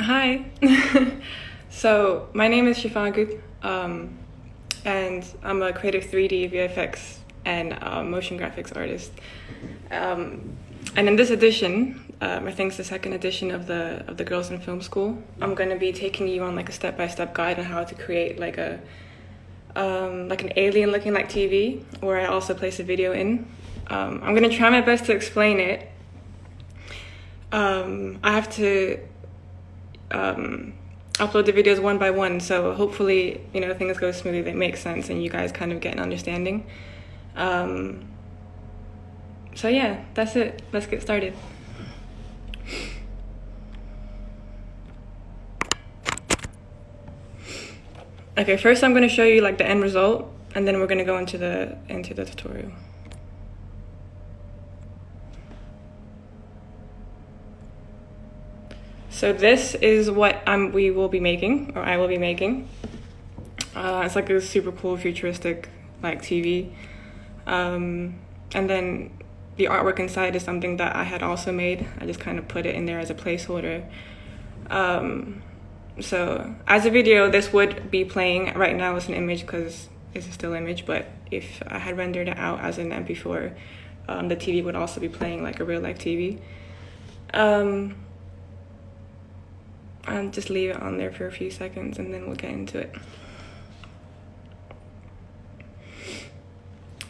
Hi. So my name is ifagu, and I'm a creative 3D VFX and motion graphics artist. And in this edition, I think it's the second edition of the Girls in Film School, I'm going to be taking you on like a step-by-step guide on how to create like an alien looking like TV, where I also place a video in. I'm going to try my best to explain it. I have to upload the videos one by one, so hopefully, things go smoothly, they make sense, and you guys kind of get an understanding. So yeah, that's it. Let's get started. Okay, first I'm going to show you like the end result, and then we're going to go into the tutorial. So this is what we will be making, or I will be making. It's like a super cool futuristic like TV. And then the artwork inside is something that I had also made. I just kind of put it in there as a placeholder. So as a video, this would be playing. Right now it's an image because it's a still image, but if I had rendered it out as an MP4, the TV would also be playing like a real life TV. I'll just leave it on there for a few seconds and then we'll get into it.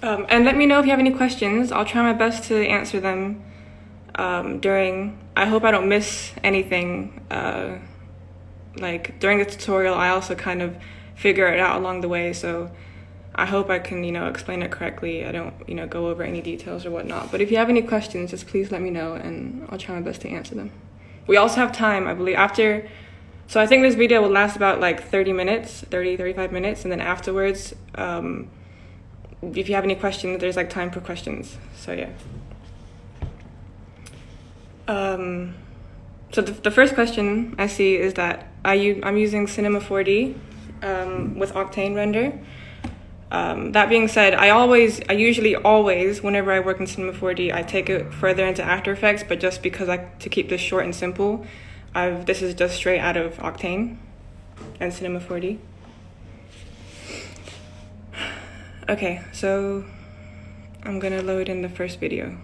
And let me know if you have any questions. I'll try my best to answer them I hope I don't miss anything. Like during the tutorial, I also kind of figure it out along the way, so I hope I can, explain it correctly. I don't, go over any details or whatnot. But if you have any questions, just please let me know and I'll try my best to answer them. We also have time, I believe, after, so I think this video will last about like 35 minutes, and then afterwards, if you have any questions, there's like time for questions, so yeah. So the first question I see is that I'm using Cinema 4D with Octane render. That being said, I usually always, whenever I work in Cinema 4D, I take it further into After Effects, but just because to keep this short and simple, this is just straight out of Octane and Cinema 4D. Okay, so I'm gonna load in the first video.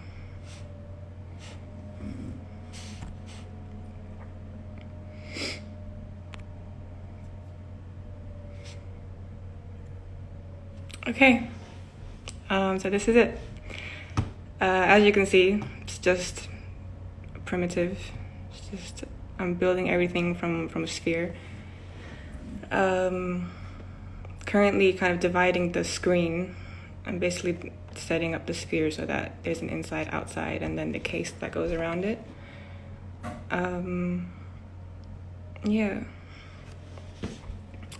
Okay, so this is it. As you can see, it's just primitive. It's just, I'm building everything from a sphere. Currently kind of dividing the screen. I'm basically setting up the sphere so that there's an inside, outside, and then the case that goes around it. Yeah.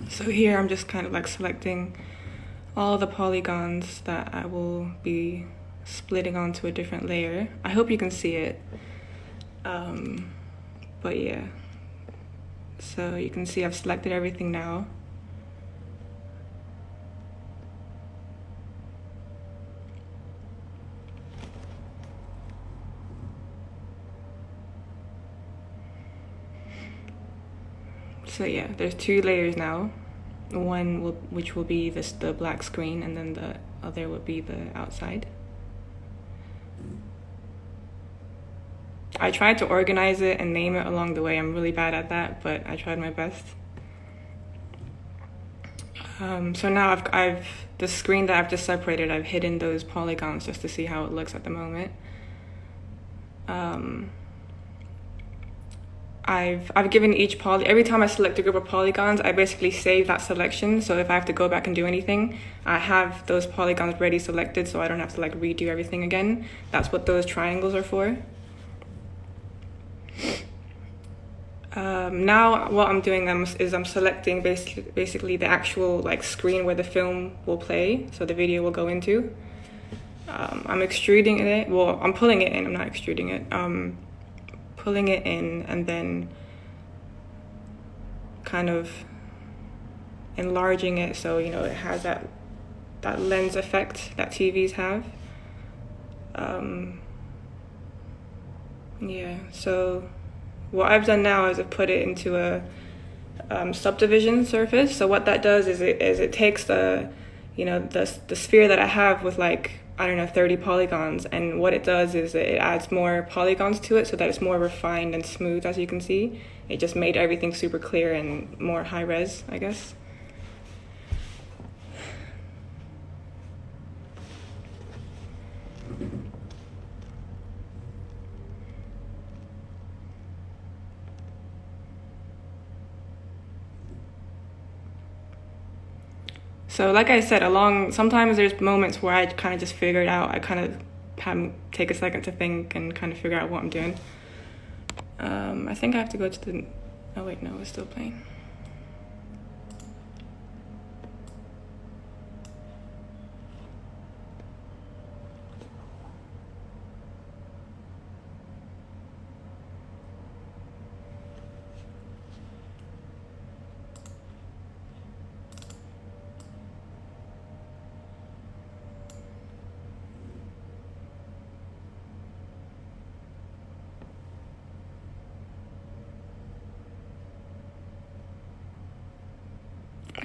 So here I'm just kind of like selecting all the polygons that I will be splitting onto a different layer. I hope you can see it. But yeah. So you can see I've selected everything now. So yeah, there's 2 layers now. One which will be the black screen, and then the other would be the outside. I tried to organize it and name it along the way. I'm really bad at that, but I tried my best. So now I've the screen that I've just separated, I've hidden those polygons just to see how it looks at the moment. I've given each every time I select a group of polygons, I basically save that selection. So if I have to go back and do anything, I have those polygons ready selected, so I don't have to like redo everything again. That's what those triangles are for. Now what I'm doing is I'm selecting basically the actual like screen where the film will play, so the video will go into. I'm extruding it. Well, I'm pulling it in. I'm not extruding it. Pulling it in and then kind of enlarging it so it has that lens effect that TVs have. Yeah, so what I've done now is I've put it into a subdivision surface. So what that does is it takes the sphere that I have with like, I don't know, 30 polygons, and what it does is it adds more polygons to it so that it's more refined and smooth. As you can see, it just made everything super clear and more high res, I guess. So like I said, sometimes there's moments where I kind of just figure it out. I kind of take a second to think and kind of figure out what I'm doing. I think I have to go to the, oh wait, no, it's still playing.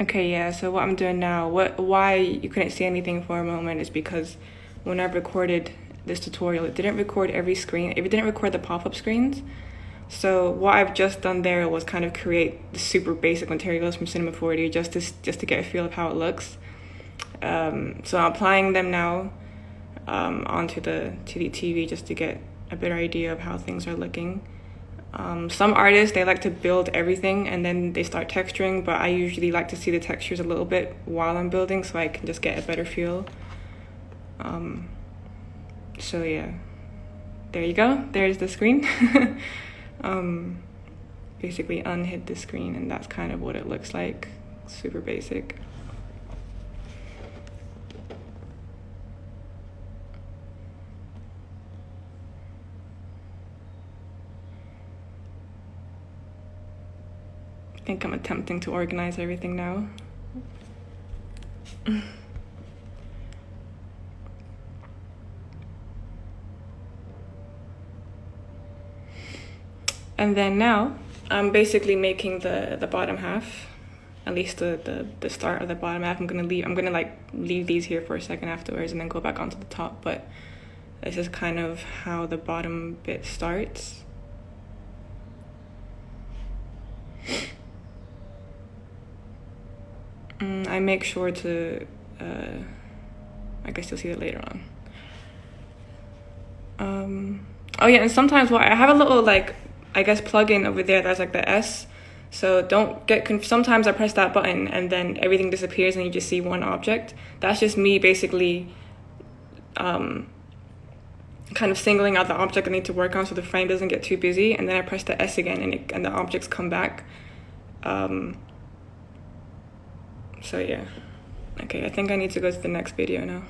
Okay, yeah, so what I'm doing now, why you couldn't see anything for a moment is because when I recorded this tutorial, it didn't record every screen, it didn't record the pop-up screens. So what I've just done there was kind of create the super basic materials from Cinema 4D just to get a feel of how it looks. So I'm applying them now onto the TV just to get a better idea of how things are looking. Some artists, they like to build everything and then they start texturing, but I usually like to see the textures a little bit while I'm building so I can just get a better feel. So yeah, there you go, there's the screen. Basically unhid the screen and that's kind of what it looks like, super basic. I think I'm attempting to organize everything now. And then now I'm basically making the bottom half, at least the start of the bottom half. I'm gonna leave these here for a second afterwards and then go back onto the top, but this is kind of how the bottom bit starts. I make sure to, I guess you'll see that later on. Oh yeah, and sometimes I have a little like, I guess plugin over there that's like the S. So don't get sometimes I press that button and then everything disappears and you just see one object. That's just me basically kind of singling out the object I need to work on so the frame doesn't get too busy, and then I press the S again and the objects come back. So yeah, okay, I think I need to go to the next video now.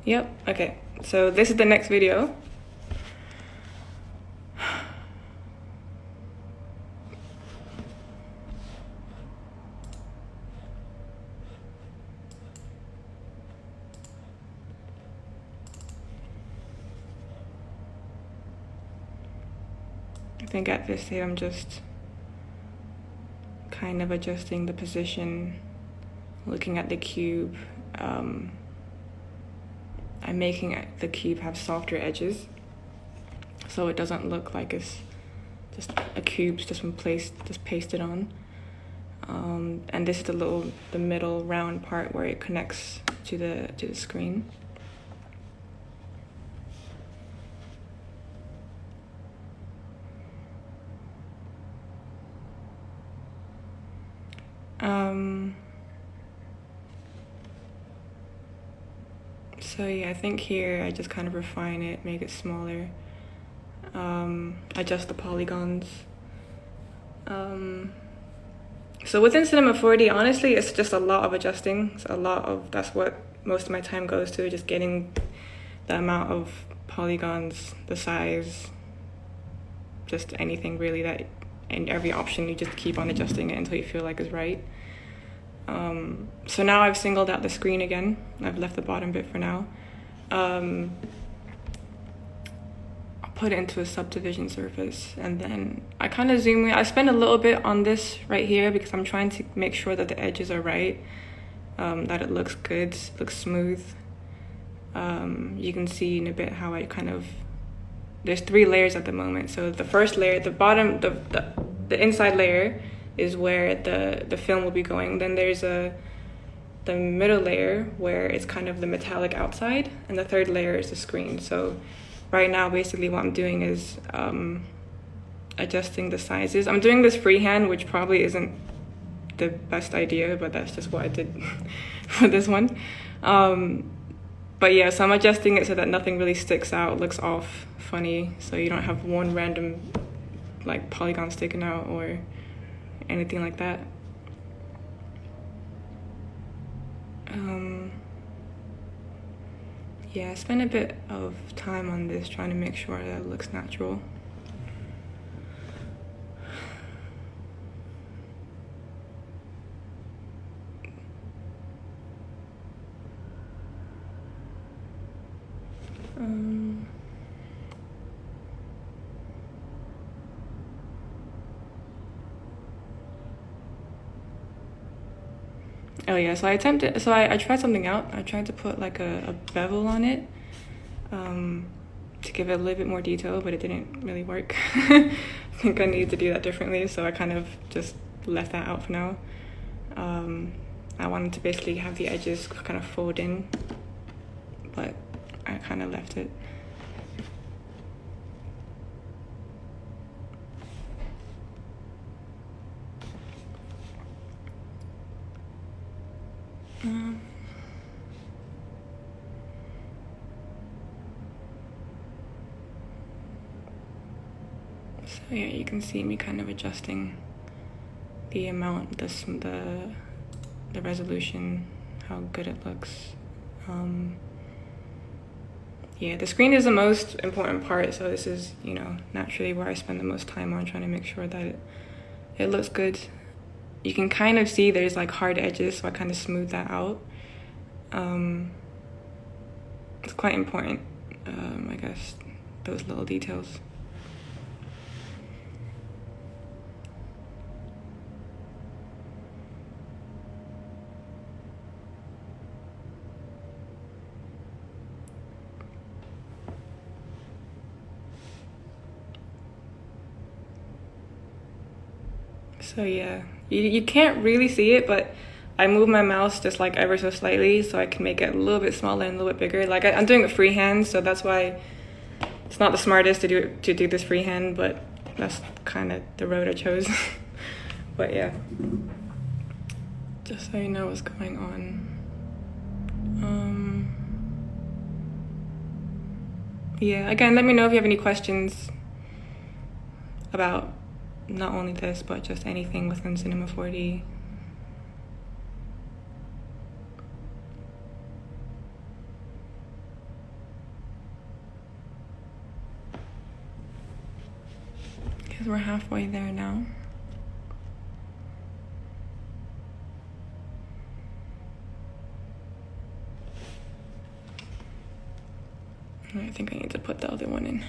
Yep, okay, so this is the next video. I think at this stage I'm just kind of adjusting the position, looking at the cube. I'm making the cube have softer edges so it doesn't look like it's just a cube just pasted on. And this is the middle round part where it connects to the screen. So yeah, I think here I just kind of refine it, make it smaller, adjust the polygons. So within Cinema 4D, honestly, it's just a lot of adjusting. That's what most of my time goes to, just getting the amount of polygons, the size, just anything really and every option you just keep on adjusting it until you feel like it's right. So now I've singled out the screen again. I've left the bottom bit for now. I'll put it into a subdivision surface, and then I kind of zoom in. I spend a little bit on this right here because I'm trying to make sure that the edges are right, that it looks good, looks smooth. You can see in a bit how I kind of, there's 3 layers at the moment. So the first layer, the bottom, the inside layer is where the film will be going. Then there's the middle layer where it's kind of the metallic outside, and the third layer is the screen. So right now, basically what I'm doing is adjusting the sizes. I'm doing this freehand, which probably isn't the best idea, but that's just what I did for this one. But yeah, so I'm adjusting it so that nothing really sticks out, looks off, funny, so you don't have one random like polygon sticking out or anything like that. Yeah, I spent a bit of time on this trying to make sure that it looks natural. Oh yeah, so I tried something out. I tried to put like a bevel on it to give it a little bit more detail, but it didn't really work. I think I needed to do that differently, so I kind of just left that out for now. I wanted to basically have the edges kind of fold in, but I kind of left it. So yeah, you can see me kind of adjusting the amount, the resolution, how good it looks. Yeah, the screen is the most important part, so this is, you know, naturally where I spend the most time on, trying to make sure that it looks good. You can kind of see there's like hard edges, so I kind of smooth that out. It's quite important, I guess, those little details. So yeah, you can't really see it, but I move my mouse just like ever so slightly so I can make it a little bit smaller and a little bit bigger. Like I'm doing it freehand, so that's why it's not the smartest to do this freehand, but that's kind of the road I chose. But yeah, just so you know what's going on. Yeah, again, let me know if you have any questions about not only this, but just anything within Cinema 4D. Because we're halfway there now. I think I need to put the other one in.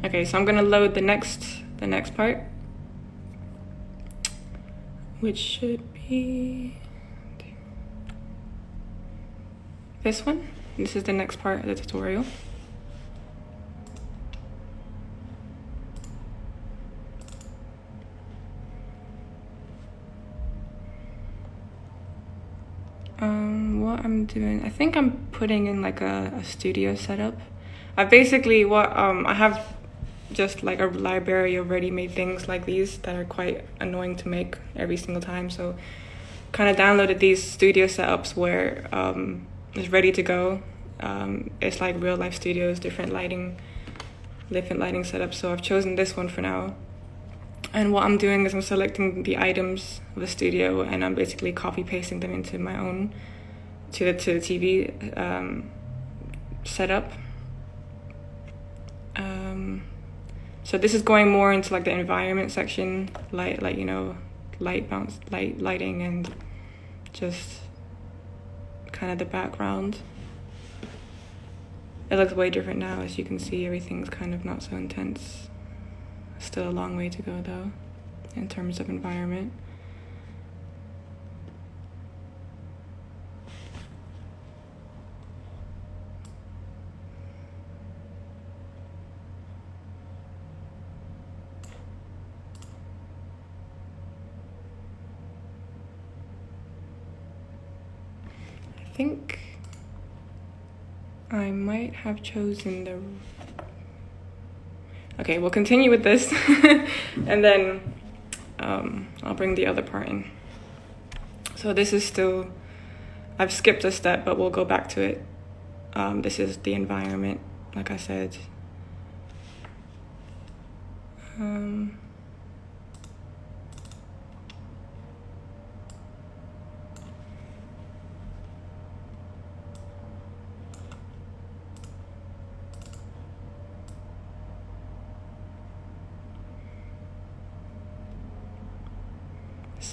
Okay, so I'm gonna load the next part, which should be this one. This is the next part of the tutorial. What I'm doing, I think I'm putting in like a studio setup. I basically I have just like a library of ready-made things like these that are quite annoying to make every single time. So kind of downloaded these studio setups where it's ready to go. It's like real life studios, different lighting setups. So I've chosen this one for now. And what I'm doing is I'm selecting the items of the studio and I'm basically copy pasting them into my own, to the TV setup. So this is going more into like the environment section, lighting and just kind of the background. It looks way different now, as you can see. Everything's kind of not so intense. Still a long way to go though, in terms of environment. I think I might have chosen the... Okay, we'll continue with this and then I'll bring the other part in. So this is still, I've skipped a step, but we'll go back to it. This is the environment, like I said.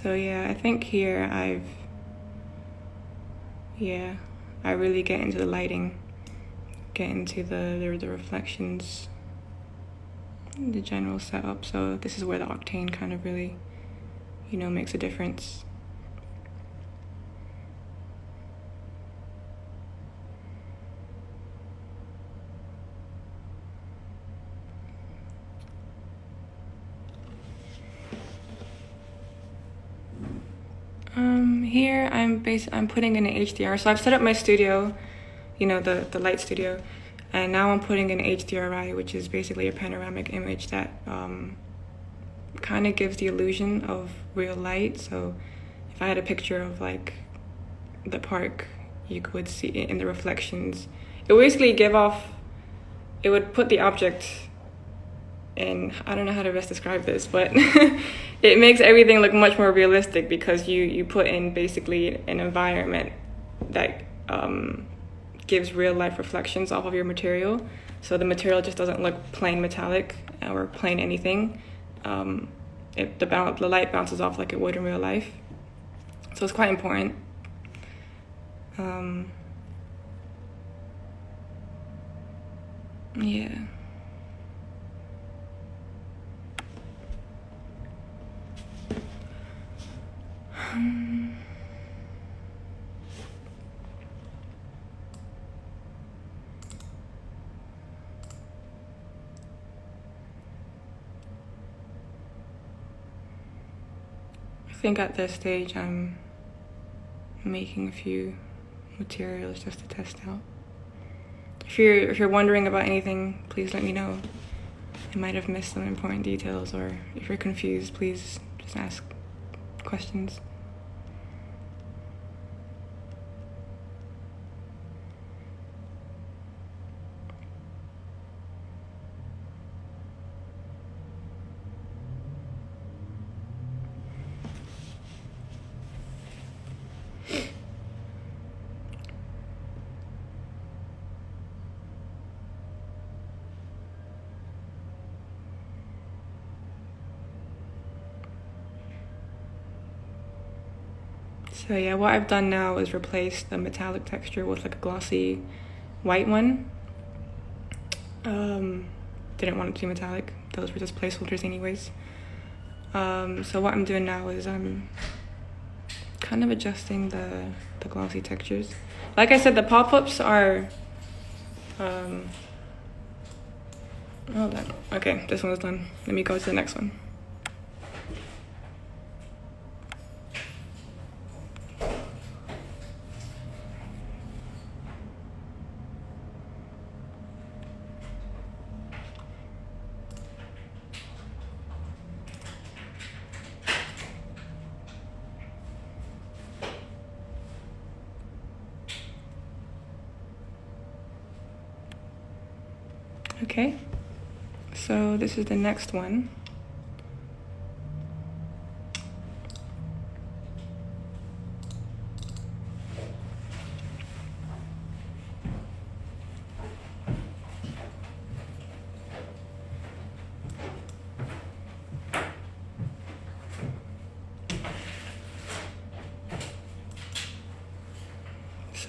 So yeah, I think here I really get into the lighting, get into the reflections, the general setup. So this is where the octane kind of really, makes a difference. Here I'm putting in an HDR. So I've set up my studio, the light studio, and now I'm putting in HDRI, which is basically a panoramic image that kind of gives the illusion of real light. So if I had a picture of like the park, you could see it in the reflections. It would basically it would put the object in, I don't know how to best describe this, but it makes everything look much more realistic because you put in basically an environment that gives real life reflections off of your material. So the material just doesn't look plain metallic or plain anything. The light bounces off like it would in real life. So it's quite important. Yeah. I think at this stage I'm making a few materials just to test out. If you're wondering about anything, please let me know. I might have missed some important details, or if you're confused, please just ask questions. So yeah, what I've done now is replace the metallic texture with like a glossy white one. Didn't want it to be metallic. Those were just placeholders anyways. So what I'm doing now is I'm kind of adjusting the glossy textures. Like I said, the pop-ups are... hold on. Okay, this one's done. Let me go to the next one. Okay, so this is the next one.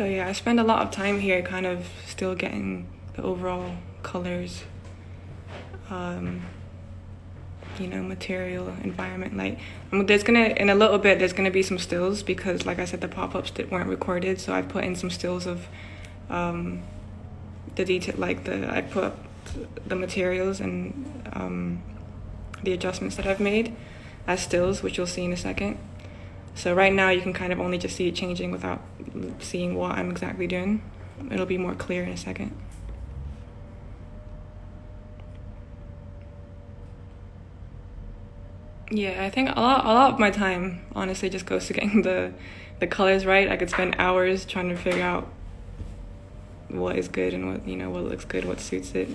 So yeah, I spend a lot of time here kind of still getting the overall colors, you know, material, environment. Like, there's gonna, in a little bit, there's gonna be some stills because, like I said, the pop-ups that weren't recorded, so I put in some stills of the detail, like I put up the materials and the adjustments that I've made as stills, which you'll see in a second. So right now you can kind of only just see it changing without seeing what I'm exactly doing. It'll be more clear in a second. Yeah, I think a lot of my time honestly just goes to getting the colors right. I could spend hours trying to figure out what is good and what, you know, what looks good, what suits it.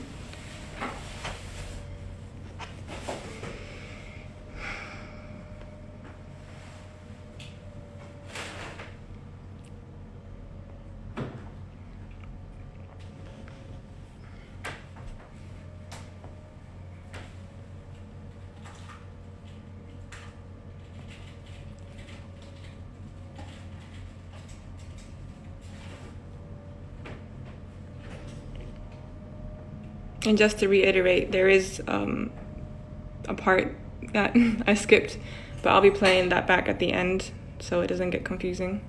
And just to reiterate, there is a part that I skipped, but I'll be playing that back at the end so it doesn't get confusing.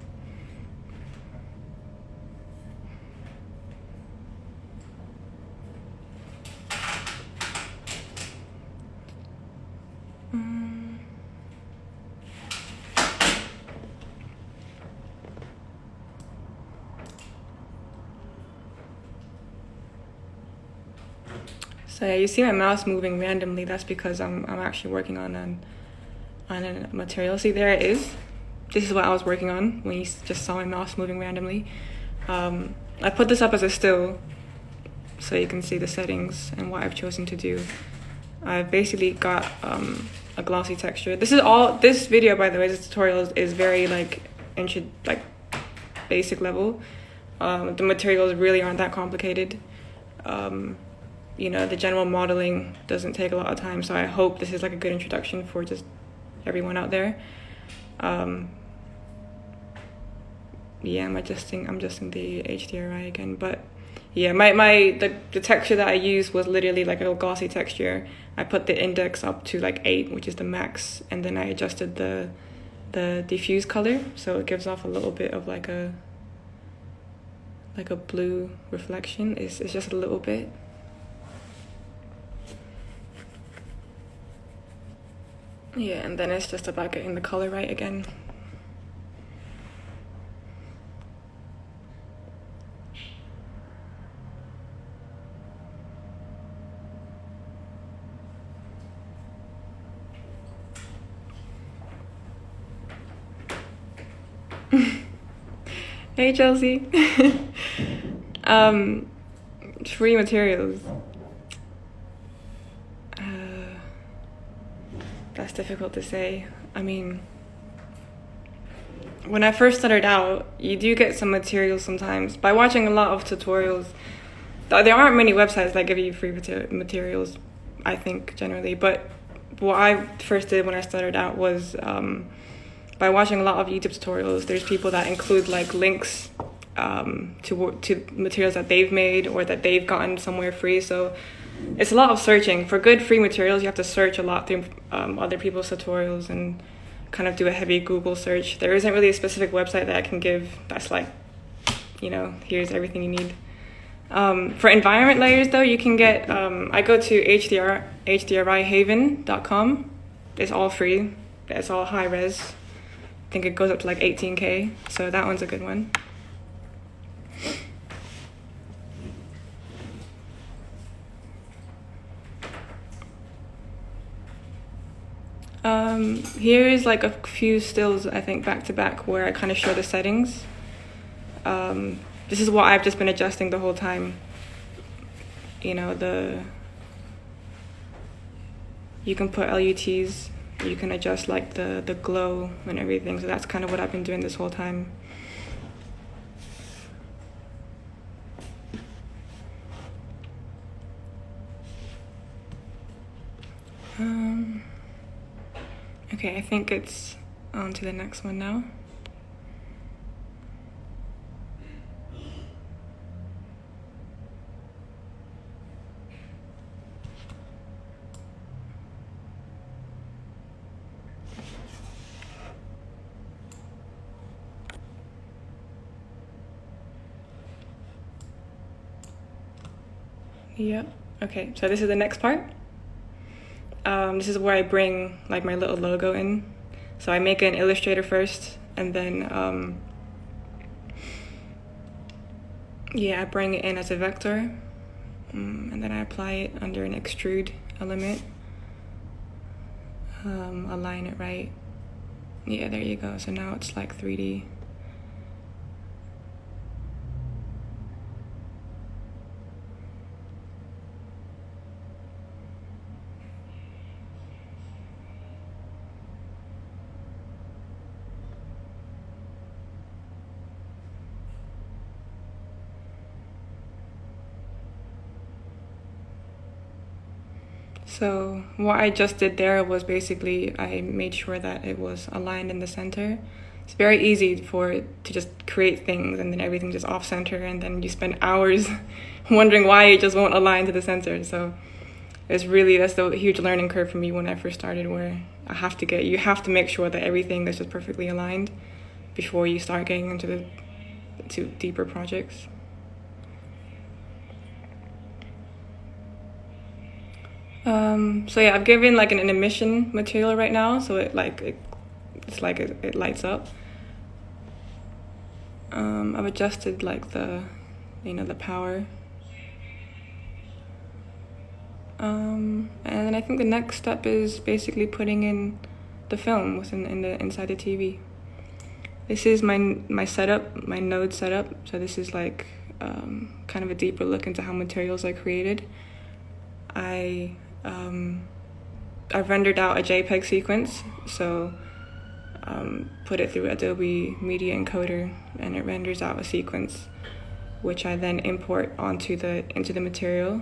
So yeah, you see my mouse moving randomly. That's because I'm actually working on a material. See, there it is. This is what I was working on when you just saw my mouse moving randomly. I put this up as a still so you can see the settings and what I've chosen to do. I've basically got a glossy texture. This video, by the way, this tutorial is very like basic level. The materials really aren't that complicated. You know, the general modeling doesn't take a lot of time, so I hope this is like a good introduction for just everyone out there. Yeah, I'm adjusting the Hdri again, but yeah, the texture that I used was literally like a glossy texture. I put the index up to like 8, which is the max, and then I adjusted the diffuse color, so it gives off a little bit of like a blue reflection. It's just a little bit. Yeah, and then it's just about getting the color right again. Hey Chelsea. Free materials. That's difficult to say. I mean, when I first started out, you do get some materials sometimes. By watching a lot of tutorials, there aren't many websites that give you free materials, I think, generally. But what I first did when I started out was by watching a lot of YouTube tutorials. There's people that include like links to materials that they've made or that they've gotten somewhere free. So it's a lot of searching. For good free materials, you have to search a lot through other people's tutorials and kind of do a heavy Google search. There isn't really a specific website that I can give that's like, you know, here's everything you need. For environment layers, though, you can get, I go to hdrihaven.com. It's all free. It's all high res. I think it goes up to like 18K, so that one's a good one. Here's like a few stills, I think, back to back where I kind of show the settings. This is what I've just been adjusting the whole time. You know, you can put LUTs, you can adjust like the glow and everything. So that's kind of what I've been doing this whole time. Okay, I think it's on to the next one now. Yep. Okay, so this is the next part. This is where I bring like my little logo in. So I make an Illustrator first, and then I bring it in as a vector, and then I apply it under an extrude element. Align it right. Yeah, there you go. So now it's like 3D. So what I just did there was basically I made sure that it was aligned in the center. It's very easy for it to just create things and then everything just off center, and then you spend hours wondering why it just won't align to the center. So that's the huge learning curve for me when I first started, where you have to make sure that everything is just perfectly aligned before you start getting into deeper projects. So yeah, I've given like an emission material right now, so it lights up. I've adjusted like the power. And then I think the next step is basically putting in the film inside the TV. This is my setup, my node setup. So this is like kind of a deeper look into how materials are created. I've rendered out a JPEG sequence, so put it through Adobe Media Encoder, and it renders out a sequence, which I then import into the material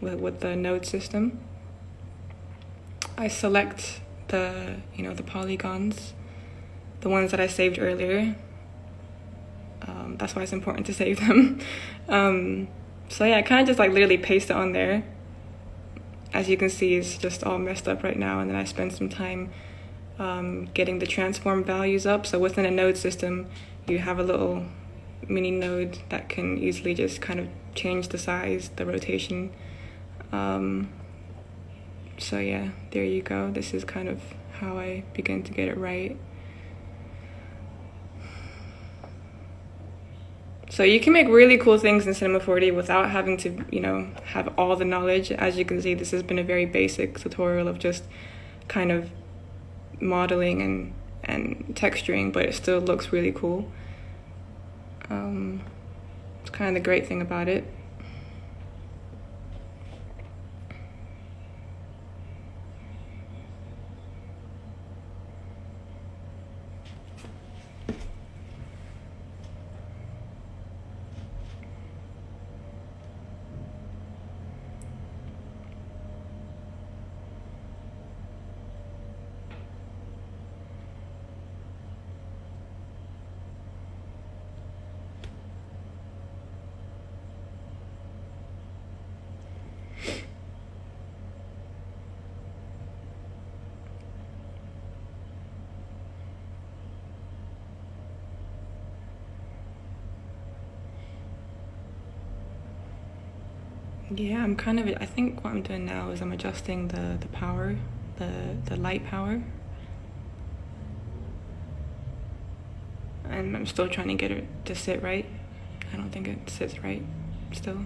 with the node system. I select the polygons, the ones that I saved earlier. That's why it's important to save them. So yeah, I kind of just like literally paste it on there. As you can see, it's just all messed up right now, and then I spent some time getting the transform values up. So within a node system, you have a little mini node that can easily just kind of change the size, the rotation. So yeah, there you go. This is kind of how I begin to get it right. So you can make really cool things in Cinema 4D without having to, have all the knowledge. As you can see, this has been a very basic tutorial of just kind of modeling and texturing, but it still looks really cool. It's kind of the great thing about it. Yeah, I think what I'm doing now is I'm adjusting the power, the light power. And I'm still trying to get it to sit right. I don't think it sits right still.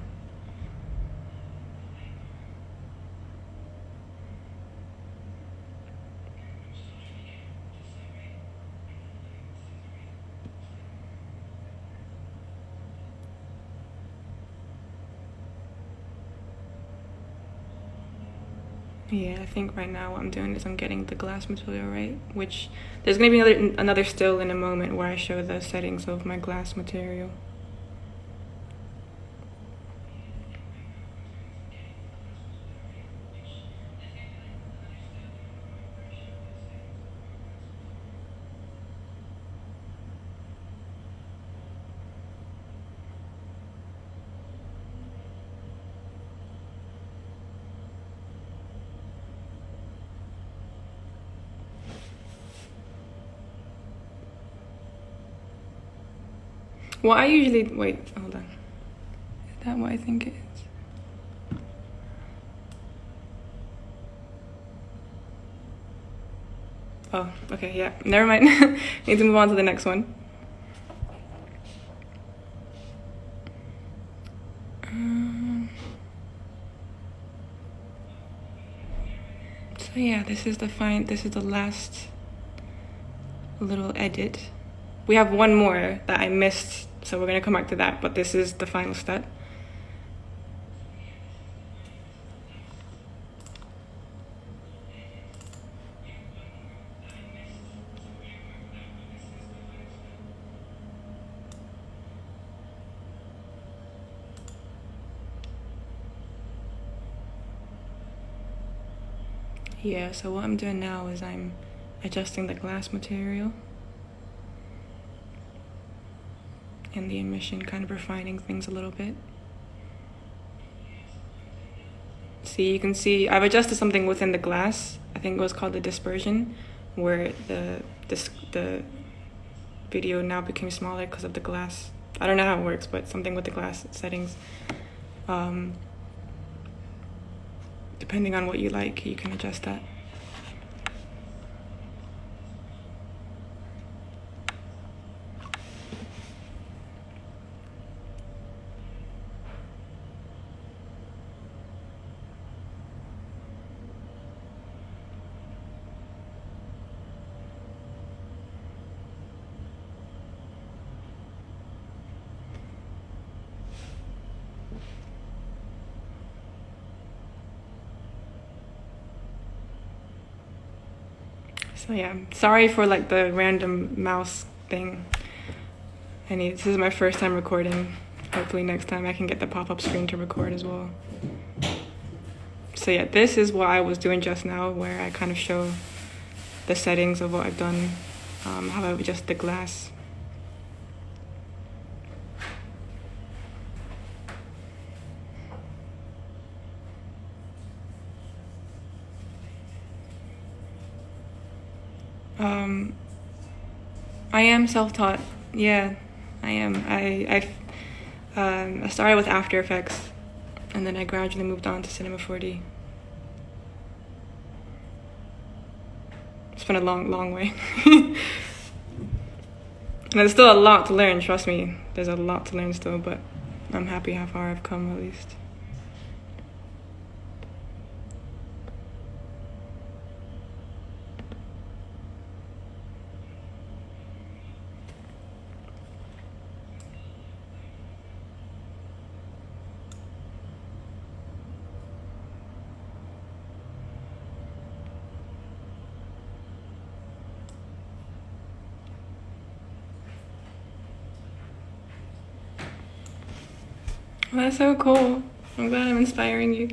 Yeah, I think right now what I'm doing is I'm getting the glass material right, which there's going to be another still in a moment where I show the settings of my glass material. Well, I usually, wait, hold on. Is that what I think it is? Oh, okay, yeah, never mind. Need to move on to the next one. So yeah, this is the last little edit. We have one more that I missed, so we're gonna come back to that, but this is the final step. Yeah, so what I'm doing now is I'm adjusting the glass material and the emission, kind of refining things a little bit. See, you can see I've adjusted something within the glass. I think it was called the dispersion, where the video now became smaller because of the glass. I don't know how it works, but something with the glass settings. Depending on what you like, you can adjust that. So yeah, sorry for like the random mouse thing. This is my first time recording. Hopefully next time I can get the pop-up screen to record as well. So yeah, this is what I was doing just now, where I kind of show the settings of what I've done, how I adjust the glass. I am self-taught. Yeah, I am. I started with After Effects, and then I gradually moved on to Cinema 4D. It's been a long way. And there's still a lot to learn, trust me. There's a lot to learn still, but I'm happy how far I've come at least. Well, that's so cool. I'm glad I'm inspiring you.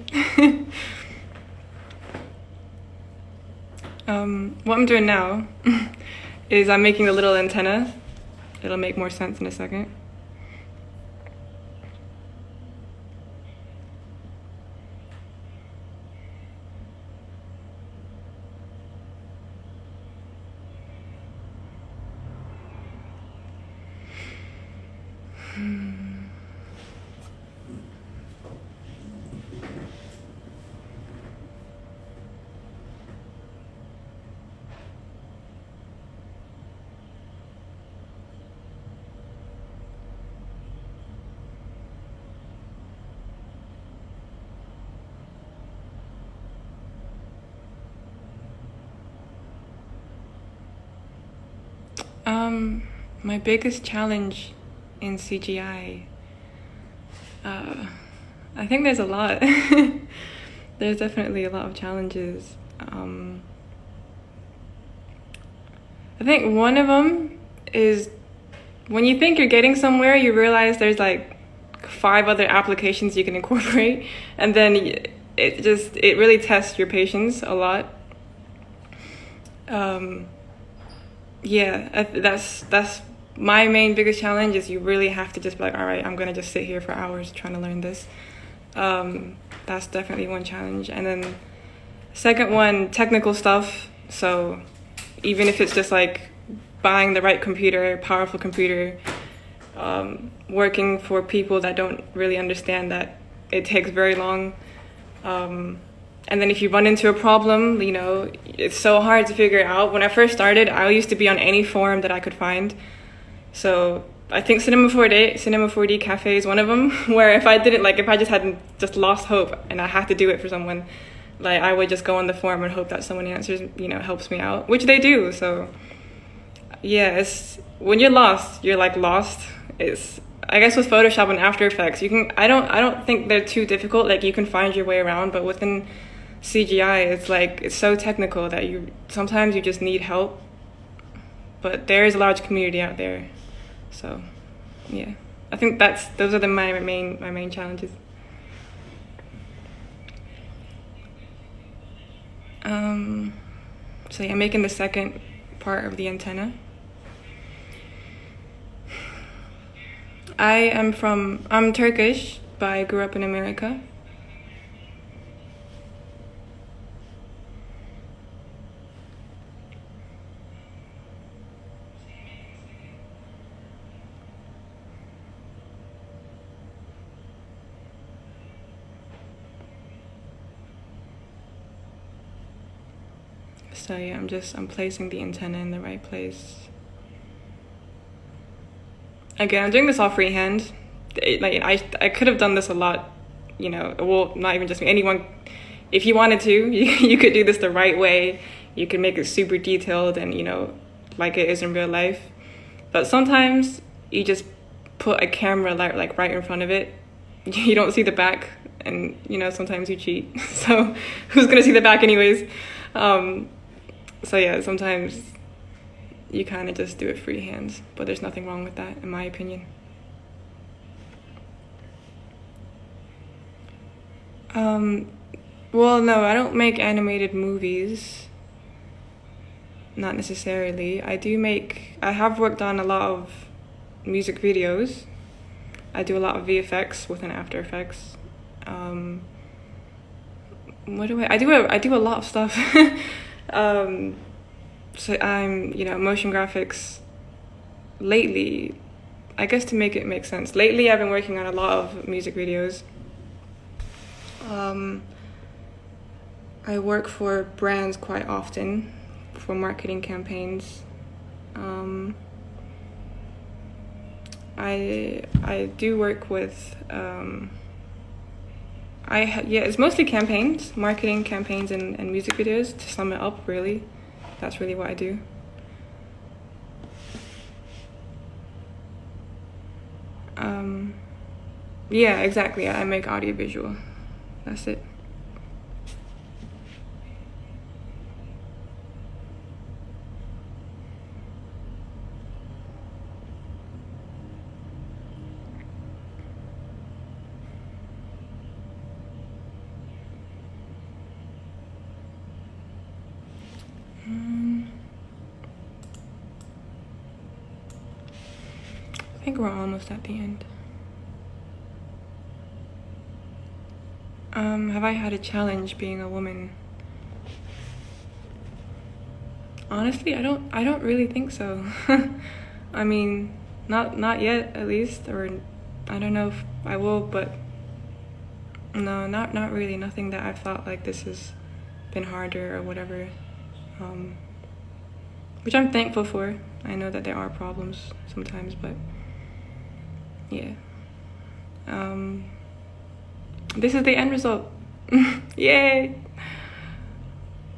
What I'm doing now is I'm making the little antenna. It'll make more sense in a second. My biggest challenge in CGI, I think there's a lot. There's definitely a lot of challenges. I think one of them is when you think you're getting somewhere, you realize there's like 5 other applications you can incorporate, and then it really tests your patience a lot. Yeah, that's my main biggest challenge, is you really have to just be like, all right, I'm gonna just sit here for hours trying to learn this. That's definitely one challenge. And then second one, technical stuff. So even if it's just like buying the right computer, powerful computer, working for people that don't really understand that it takes very long, And then if you run into a problem, you know, it's so hard to figure it out. When I first started, I used to be on any forum that I could find. So I think Cinema 4D Cafe is one of them, where if I didn't, like, if I just hadn't just lost hope and I had to do it for someone, like, I would just go on the forum and hope that someone answers, you know, helps me out, which they do. So yeah, it's, when you're lost, you're like lost. It's, I guess with Photoshop and After Effects, you can, I don't think they're too difficult. Like, you can find your way around, but within CGI, it's like, it's so technical that sometimes you just need help. But there is a large community out there. So yeah, I think those are my main challenges. So yeah, making the second part of the antenna. I'm Turkish, but I grew up in America. So yeah, I'm placing the antenna in the right place. Again, I'm doing this all freehand. I could have done this a lot, you know, well, not even just me, anyone, if you wanted to, you could do this the right way. You could make it super detailed and, you know, like it is in real life. But sometimes you just put a camera like right in front of it. You don't see the back, and, you know, sometimes you cheat. So who's gonna see the back anyways? So yeah, sometimes you kind of just do it freehand, but there's nothing wrong with that, in my opinion. Well, no, I don't make animated movies. Not necessarily. I have worked on a lot of music videos. I do a lot of VFX within After Effects. I do a lot of stuff. So I'm, you know, motion graphics lately, I guess to make it make sense. Lately, I've been working on a lot of music videos. I work for brands quite often for marketing campaigns. I do work with, it's mostly campaigns, marketing campaigns and music videos, to sum it up, really. That's really what I do. Yeah, exactly. I make audiovisual. That's it. I think we're almost at the end. Have I had a challenge being a woman? Honestly, I don't really think so. I mean, not yet, at least, or I don't know if I will, but no, not really. Nothing that I've thought like this has been harder or whatever. Which I'm thankful for. I know that there are problems sometimes, but yeah. This is the end result. Yay!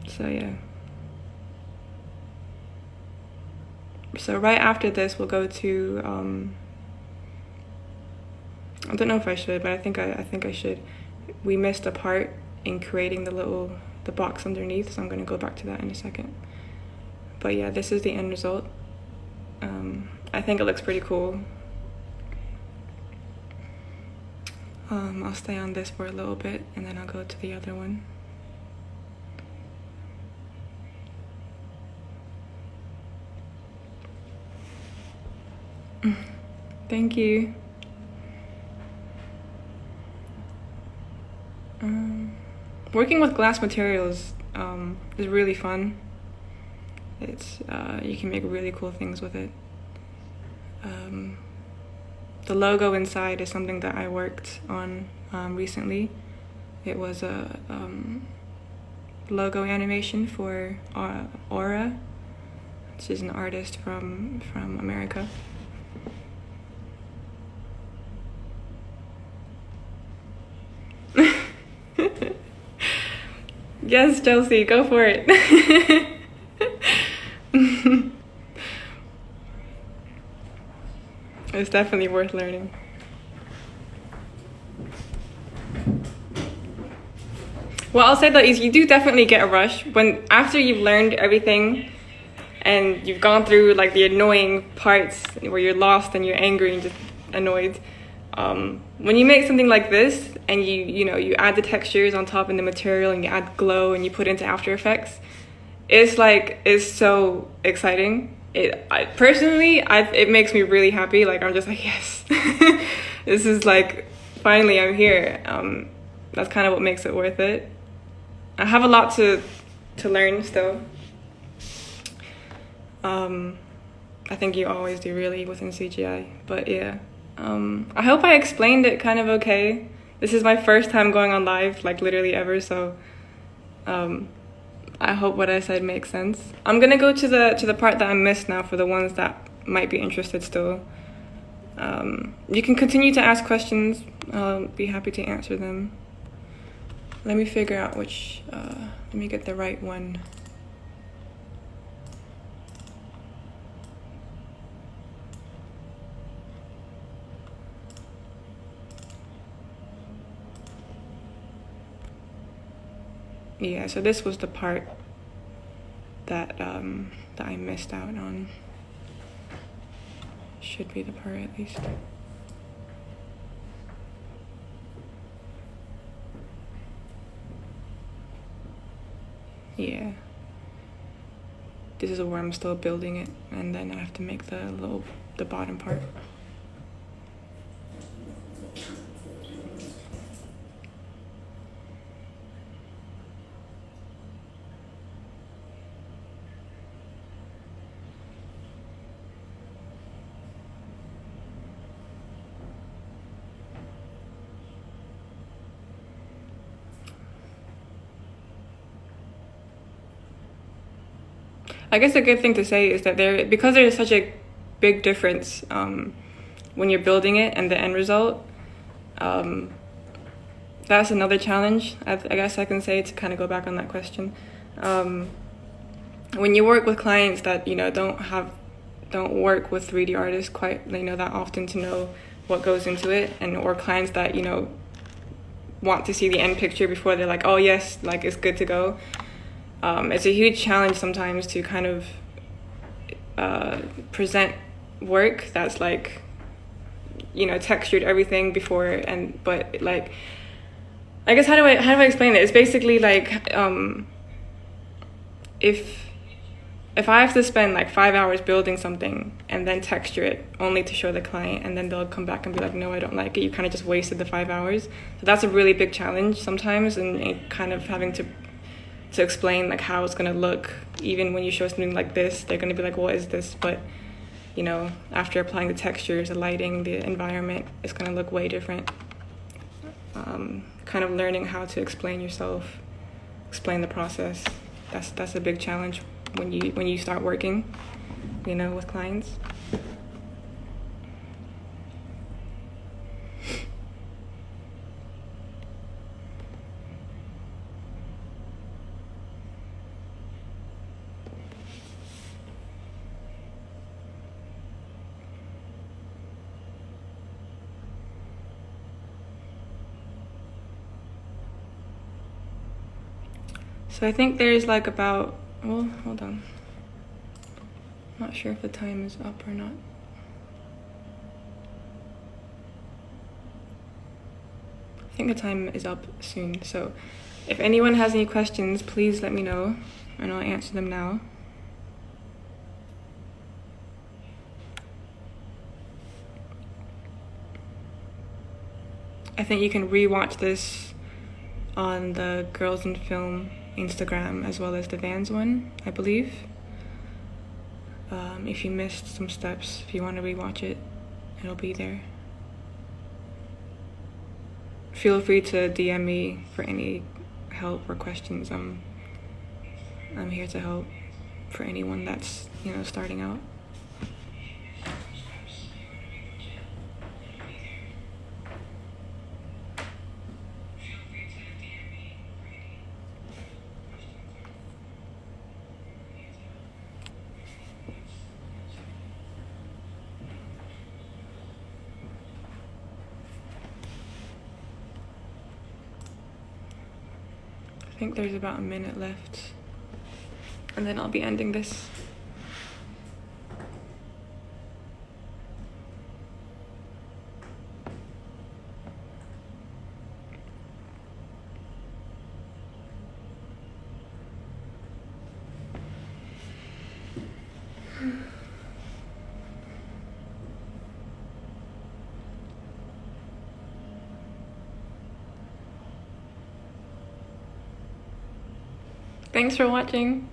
So yeah. So right after this, we'll go to, I don't know if I should, but I think I should. We missed a part in creating the box underneath, so I'm gonna go back to that in a second. But yeah, this is the end result. I think it looks pretty cool. I'll stay on this for a little bit and then I'll go to the other one. Thank you. Working with glass materials is really fun. It's you can make really cool things with it. The logo inside is something that I worked on recently. It was logo animation for Aura, which is an artist from America. Yes, Chelsea, go for it. It's definitely worth learning. What I'll say though is you do definitely get a rush when after you've learned everything and you've gone through like the annoying parts where you're lost and you're angry and just annoyed. When you make something like this and you add the textures on top and the material and you add glow and you put into After Effects, it's so exciting. It makes me really happy. Like I'm just like, yes, this is like finally I'm here. That's kind of what makes it worth it. I have a lot to learn still. I think you always do really within CGI, but yeah. I hope I explained it kind of okay. This is my first time going on live, like literally ever, so I hope what I said makes sense. I'm gonna go to the part that I missed now for the ones that might be interested still. You can continue to ask questions. I'll be happy to answer them. Let me figure out which, let me get the right one. Yeah, so this was the part that I missed out on. Should be the part at least. Yeah. This is where I'm still building it, and then I have to make the bottom part. I guess a good thing to say is that because there is such a big difference when you're building it and the end result, that's another challenge, I guess I can say, to kind of go back on that question. When you work with clients that, don't work with 3D artists quite, that often to know what goes into it, or clients that, want to see the end picture before they're like, oh yes, like it's good to go. It's a huge challenge sometimes to kind of present work that's like, textured everything before, but like, I guess how do I explain it? It's basically like if I have to spend like 5 hours building something and then texture it only to show the client, and then they'll come back and be like, no, I don't like it, you kind of just wasted the 5 hours. So that's a really big challenge sometimes, and kind of having to explain like how it's going to look. Even when you show something like this, they're going to be like, what is this? But after applying the textures, the lighting, the environment, it's going to look way different. Kind of learning how to explain yourself, explain the process, that's a big challenge when you start working with clients. So I think there's like about, well, hold on. Not sure if the time is up or not. I think the time is up soon. So if anyone has any questions, please let me know and I'll answer them now. I think you can rewatch this on the Girls in Film Instagram as well as the Vans one, I believe. If you missed some steps, if you want to rewatch it, it'll be there. Feel free to DM me for any help or questions. I'm I'm here to help for anyone that's, you know, starting out. I think there's about a minute left, and then I'll be ending this. Thanks for watching.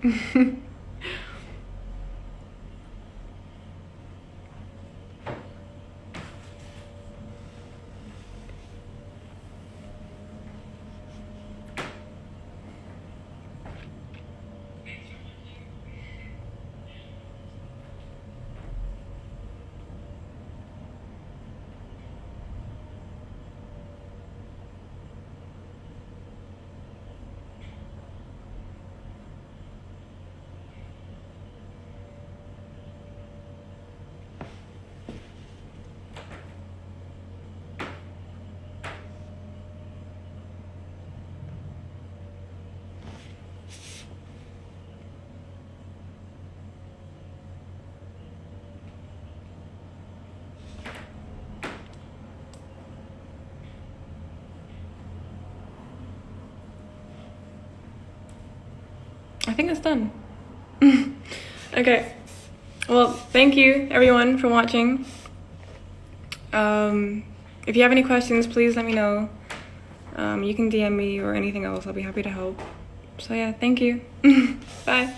I think it's done. Okay. Well, thank you everyone for watching. If you have any questions, please let me know. You can DM me or anything else. I'll be happy to help. So yeah, thank you. Bye.